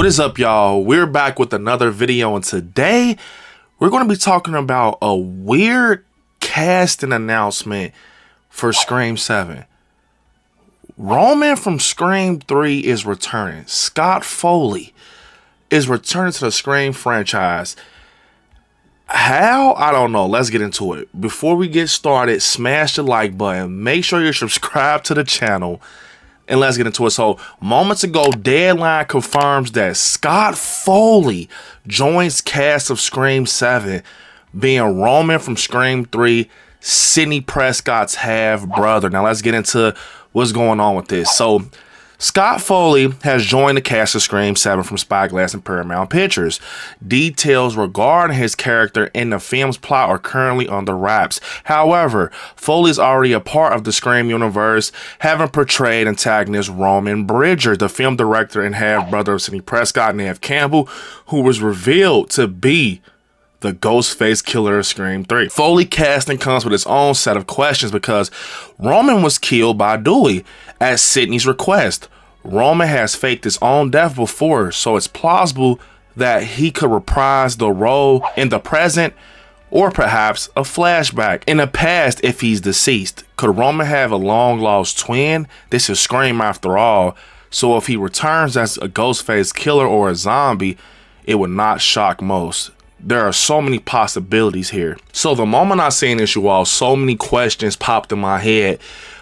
What is up, y'all? We're back with another video, and today we're going to be talking about a weird casting announcement for Scream 7. Roman from Scream 3 is returning. Scott Foley is returning to the Scream franchise. How? I don't know. Let's get into it. Before we get started, smash the like button. Make sure you're subscribed to the channel. And let's get into it. So, moments ago, Deadline confirms that Scott Foley joins cast of Scream 7, being Roman from Scream 3, Sidney Prescott's half-brother. Now, let's get into what's going on with this. So, Scott Foley has joined the cast of Scream 7 from Spyglass and Paramount Pictures. Details regarding his character in the film's plot are currently under wraps. However, Foley is already a part of the Scream universe, having portrayed antagonist Roman Bridger, the film director and half-brother of Sidney Prescott and Neve Campbell, who was revealed to be the Ghostface killer of Scream 3. Foley casting comes with its own set of questions because Roman was killed by Dewey at Sidney's request. Roman has faked his own death before, so it's plausible that he could reprise the role in the present or perhaps a flashback in the past if he's deceased. Could Roman have a long-lost twin? This is Scream after all, so if he returns as a Ghostface killer or a zombie, it would not shock most. There are so many possibilities here. So the moment I seen this, you all, so many questions popped in my head.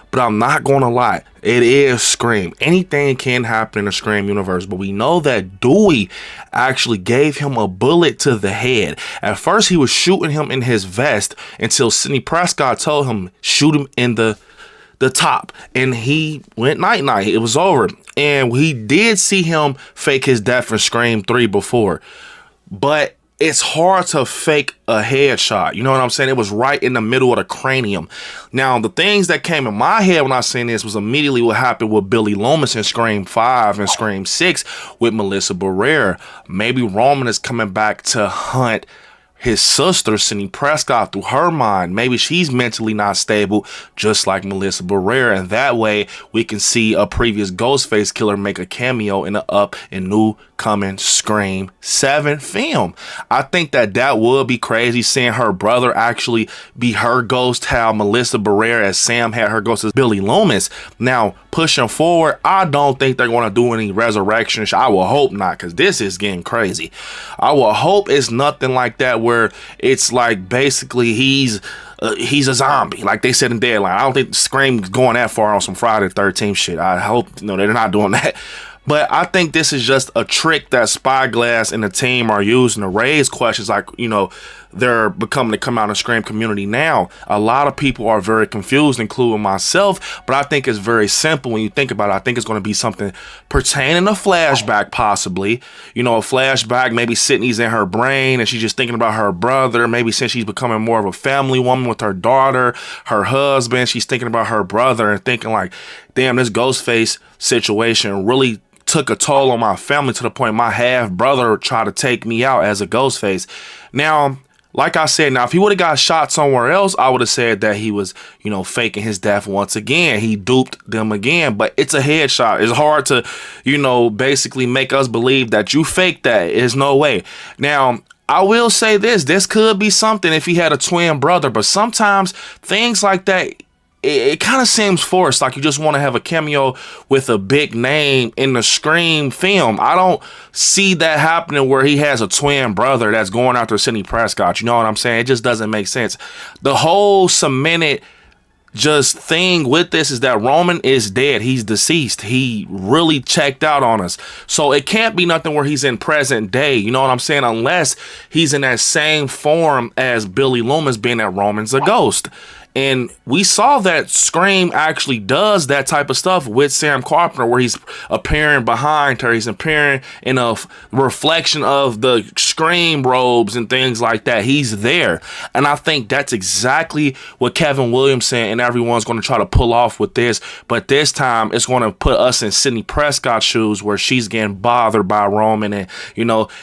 But I'm not gonna lie, it is Scream. Anything can happen in the Scream universe, but we know that Dewey actually gave him a bullet to the head. At first, he was shooting him in his vest until Sidney Prescott told him, shoot him in the top. And he went night-night. It was over. And we did see him fake his death in Scream 3 before. But it's hard to fake a headshot. You know what I'm saying? It was right in the middle of the cranium. Now, the things that came in my head when I seen this was immediately what happened with Billy Loomis in Scream 5 and Scream 6 with Melissa Barrera. Maybe Roman is coming back to hunt his sister, Sidney Prescott, through her mind. Maybe she's mentally not stable, just like Melissa Barrera. And that way, we can see a previous Ghostface killer make a cameo in the up and new coming Scream 7 film. I think that would be crazy, seeing her brother actually be her ghost, how Melissa Barrera as Sam had her ghost as Billy Loomis. Now, pushing forward, I don't think they're going to do any resurrection. I will hope not, because this is getting crazy. I will hope it's nothing like that where it's like basically he's a zombie, like they said in Deadline. I don't think Scream's going that far on some Friday the 13th shit. I hope they're not doing that. But I think this is just a trick that Spyglass and the team are using to raise questions like, they're becoming to come out in the Scream community now. A lot of people are very confused, including myself, but I think it's very simple when you think about it. I think it's going to be something pertaining to flashback, possibly. A flashback, maybe Sidney's in her brain and she's just thinking about her brother. Maybe since she's becoming more of a family woman with her daughter, her husband, she's thinking about her brother and thinking like, damn, this Ghostface situation really took a toll on my family to the point my half-brother tried to take me out as a Ghostface. Now, like I said, if he would have got shot somewhere else, I would have said that he was, faking his death once again. He duped them again, but it's a headshot. It's hard to, basically make us believe that you faked that. There's no way. Now, I will say this could be something if he had a twin brother, but sometimes things like that, it kind of seems forced, like you just want to have a cameo with a big name in the Scream film. I don't see that happening where he has a twin brother that's going after Sidney Prescott. You know what I'm saying? It just doesn't make sense. The whole cemented just thing with this is that Roman is dead. He's deceased. He really checked out on us. So it can't be nothing where he's in present day. You know what I'm saying? Unless he's in that same form as Billy Loomis, being that Roman's a ghost. And we saw that Scream actually does that type of stuff with Sam Carpenter, where he's appearing behind her. He's appearing in a reflection of the Scream robes and things like that. He's there. And I think that's exactly what Kevin Williamson and everyone's going to try to pull off with this. But this time, it's going to put us in Sidney Prescott's shoes, where she's getting bothered by Roman. And,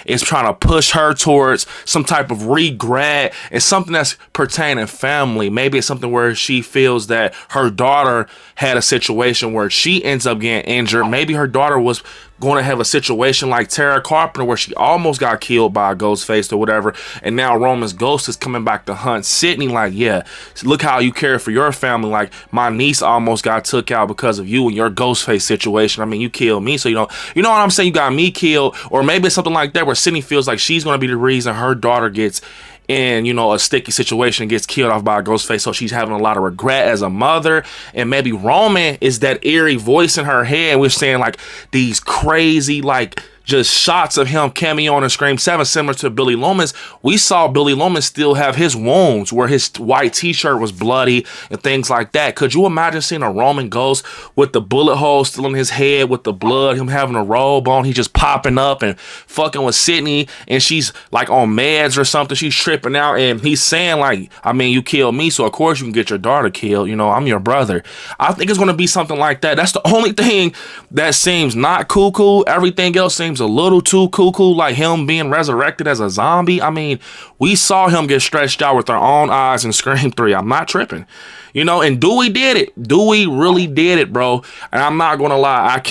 it's trying to push her towards some type of regret and something that's pertaining family. Maybe it's something something where she feels that her daughter had a situation where she ends up getting injured. Maybe her daughter was going to have a situation like Tara Carpenter where she almost got killed by a Ghostface or whatever, and now Roman's ghost is coming back to hunt Sidney. Like, yeah, look how you care for your family. Like, my niece almost got took out because of you and your Ghostface situation. I mean, you killed me, so you know what I'm saying, you got me killed. Or maybe it's something like that where Sidney feels like she's going to be the reason her daughter gets in, you know, a sticky situation, gets killed off by a Ghostface, so she's having a lot of regret as a mother. And maybe Roman is that eerie voice in her head, we're saying like these crazy, like, just shots of him cameoing in Scream 7, similar to Billy Loomis. We saw Billy Loomis still have his wounds where his white t-shirt was bloody and things like that. Could you imagine seeing a Roman ghost with the bullet hole still in his head, with the blood, him having a robe on, he just popping up and fucking with Sidney, and she's like on meds or something, she's tripping out, and he's saying like, I mean, you killed me, so of course you can get your daughter killed, you know, I'm your brother. I think it's going to be something like that. That's the only thing that seems not cuckoo. Everything else seems a little too cuckoo, like him being resurrected as a zombie. I mean, we saw him get stretched out with our own eyes in Scream 3. I'm not tripping. You know, and Dewey did it. Dewey really did it, bro. And I'm not gonna lie,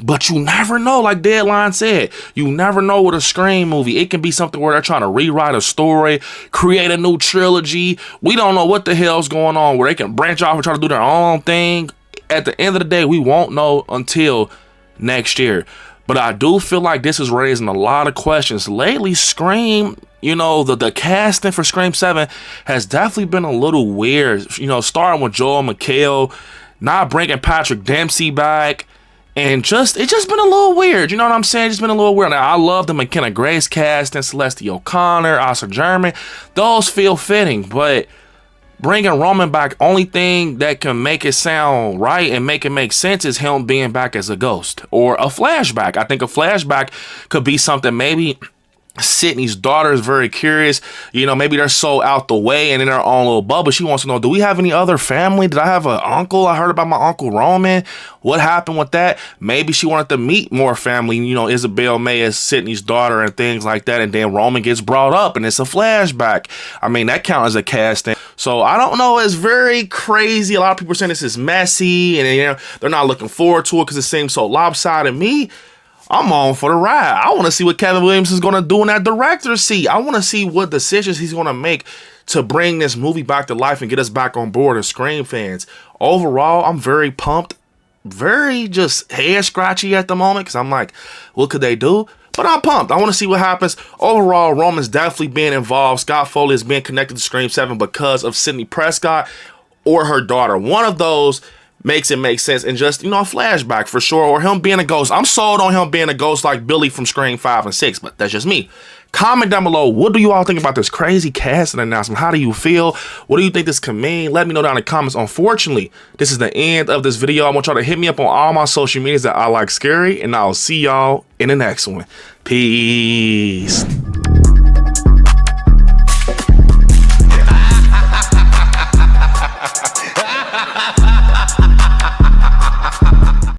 but you never know, like Deadline said, you never know with a Scream movie. It can be something where they're trying to rewrite a story, create a new trilogy. We don't know what the hell's going on, where they can branch off and try to do their own thing. At the end of the day, we won't know until next year. But I do feel like this is raising a lot of questions. Lately, Scream, you know, the casting for Scream 7 has definitely been a little weird. You know, starting with Joel McHale, not bringing Patrick Dempsey back, and it's just been a little weird. You know what I'm saying? It's just been a little weird. Now, I love the McKenna Grace casting, Celeste O'Connor, Asa German. Those feel fitting, but bringing Roman back, only thing that can make it sound right and make it make sense is him being back as a ghost or a flashback. I think a flashback could be something, maybe Sidney's daughter is very curious, you know, maybe they're so out the way and in her own little bubble. She wants to know, do we have any other family? Did I have an uncle? I heard about my Uncle Roman. What happened with that? Maybe she wanted to meet more family, you know, Isabel May as Sidney's daughter and things like that. And then Roman gets brought up and it's a flashback. I mean, that counts as a casting. So I don't know. It's very crazy. A lot of people are saying this is messy and, you know, they're not looking forward to it because it seems so lopsided. Me, I'm on for the ride. I want to see what Kevin Williams is going to do in that director's seat. I want to see what decisions he's going to make to bring this movie back to life and get us back on board as Scream fans. Overall, I'm very pumped, very just head scratchy at the moment because I'm like, what could they do? But I'm pumped. I want to see what happens. Overall, Roman's definitely being involved. Scott Foley is being connected to Scream 7 because of Sidney Prescott or her daughter. One of those makes it make sense, and just, you know, a flashback for sure, or him being a ghost. I'm sold on him being a ghost like Billy from Scream 5 and 6, but that's just me. Comment down below, what do you all think about this crazy casting announcement? How do you feel? What do you think this can mean? Let me know down in the comments. Unfortunately, this is the end of this video. I want y'all to hit me up on all my social medias at ILIKESCARY, and I'll see y'all in the next one. Peace.